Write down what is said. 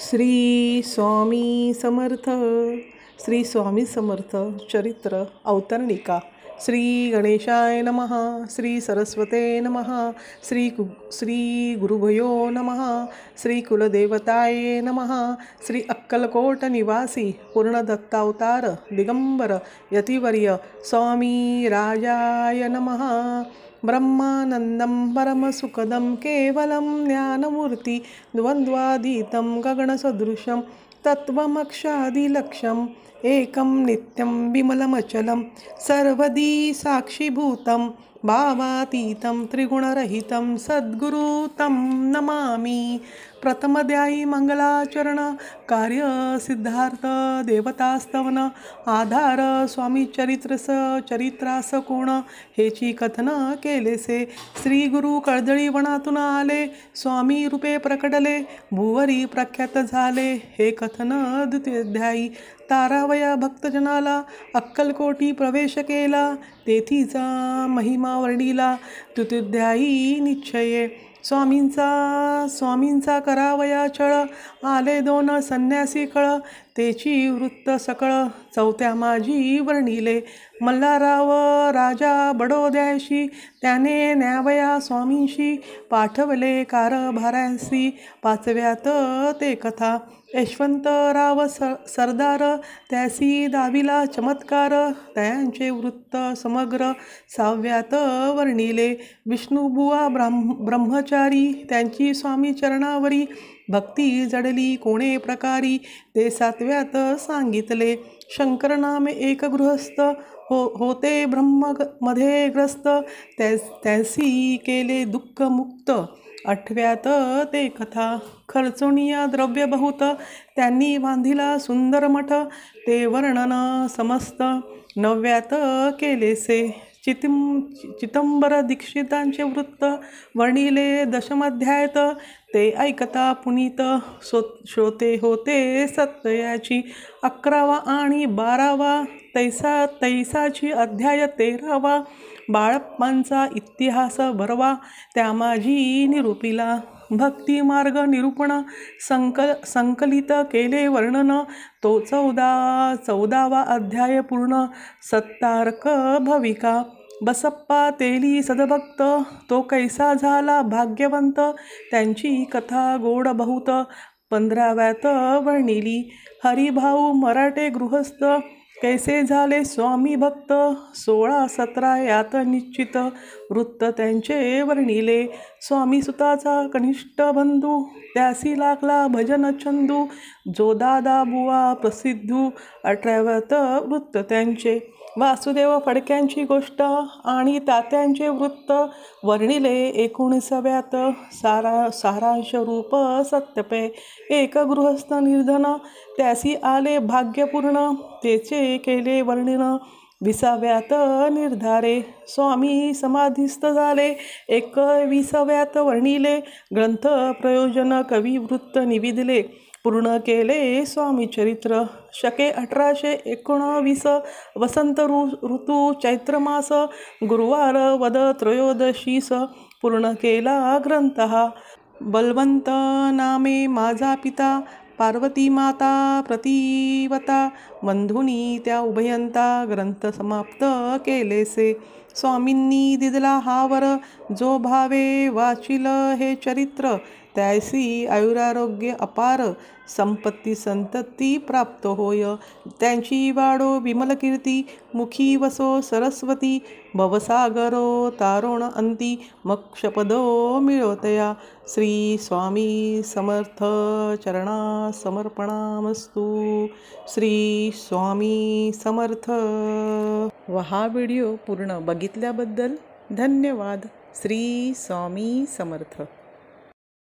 श्री स्वामी समर्थ. श्री स्वामी समर्थ चरित्र अवतरणिका. श्री गणेशाय नमः. श्री सरस्वते नमः. श्री गुरुभयो नमः. श्री कुलदेवताये नमः. श्री अक्कलकोट निवासी पूर्णदत्तावतार दिगंबर यतिवर्य स्वामी राजाय नमः. ब्रह्मानन्दं परमसुखदं केवलं ज्ञानमूर्ति द्वन्द्वातीतं गगनसदृशं तत्त्वमक्षादिलक्ष्यम् एकं नित्यं विमलमचलं सर्वदी साक्षीभूतं भावातीतं त्रिगुणरहितं सद्गुरु तं नमामि. प्रथमध्यायी मंगलाचरण. कार्य सिद्धार्थ देवतास्तवन. आधार स्वामी चरित्रास कोण हेची कथन केलेसे. श्री गुरु कळदळी वनातून आले, स्वामी रूपे प्रकटले, भुवरी प्रख्यात झाले, हे कथन द्वितीयाध्यायी. तारावया भक्तजनाला अक्कलकोटी प्रवेश केला, तेथीचा महिमा वर्णिला. तृतीयाध्यायी निश्चये. स्वामींचा करावया छळ, आले दोन संन्यासी कळ, तेची वृत्त सकळ चौथ्या माझी वर्णिले. मल्हारराव राजा बडोद्याशी, त्याने न्यावया स्वामींशी, पाठवले कारभारांसी. पाचव्यात ते कथा. यशवंतराव सरदार, त्यासी दाविला चमत्कार, त्यांचे वृत्त समग्र सहाव्यात वर्णिले. विष्णुबुवा ब्रह्मचारी, त्यांची स्वामी चरणावरी भक्ती जडली कोणे प्रकारी, ते सातव्यात सांगितले. शंकर नामे एक गृहस्थ, होते ब्रह्ममध्ये ग्रस्त, त्यांसी केले दुःख मुक्त. आठव्यात ते कथा. खर्चुनिया द्रव्य बहुत, त्यांनी बांधिला सुंदर मठ, ते वर्णन समस्त. नवव्यात केलेसे. चिदंबर दीक्षितांचे वृत्त वर्णिले दशमाध्यायात, ते ऐकता पुनीत श्रोते होते सत्ययाची. 11वा आणि 12वा तैसाची अध्याय 13वा. बाळप्पांचा इतिहास भरवा, त्यामाजी निरूपिला. भक्ती मार्ग निरूपण संकलित केले वर्णन, तो 14वा अध्याय पूर्ण. सत्तार्क भविका. बसप्पा तेली सदभक्त, तो कैसा झाला भाग्यवंत, त्यांची कथा गोड बहुत. 15व्यात वर्णिली. हरिभाऊ मराठे गृहस्थ, कैसे झाले स्वामी भक्त, 16-17 यात निश्चित वृत्त त्यांचे वर्णिले. स्वामी सुताचा कनिष्ठ बंधू, त्यासी लागला भजन चंदू, जो दादा बुवा प्रसिद्धू. 18व्यात वृत्त त्यांचे. वासुदेव फडक्यांची गोष्ट आणि तात्यांचे वृत्त वर्णिले. 19व्यात सारांश रूप सत्यपे. एक गृहस्थ निर्धन, त्यासी आले भाग्यपूर्ण, तेचे केले वर्णन. 20व्यात निर्धारे. स्वामी समाधिस्थ झाले. 21व्यात वर्णिले. ग्रंथ प्रयोजन कवी वृत्त निविदले. पूर्ण केले स्वामी चरित्र. शके 1819. वसंत ऋतू चैत्रमास. गुरुवार वद त्रयोदशीस पूर्ण केला ग्रंथ हा. बलवंत नामे माझा पिता, पार्वती माता प्रतिवता, बंधुनी त्या उभयंता, ग्रंथ समाप्त केलेसे. स्वामींनी दिदला हावर, जो भावे वाचिल हे चरित्र, त्यासी आयुरारोग्य अपार, संपत्ती संतती प्राप्त होय. त्यांची वाडो विमल कीर्ती, मुखी वसो सरस्वती, भवसागरो तारोण अंती, मोक्षपदो मिळोतया. श्री स्वामी समर्थ चरणा समर्पणामस्तु. श्री स्वामी समर्थ. हा व्हिडिओ पूर्ण बघितल्याबद्दल धन्यवाद. श्री स्वामी समर्थ.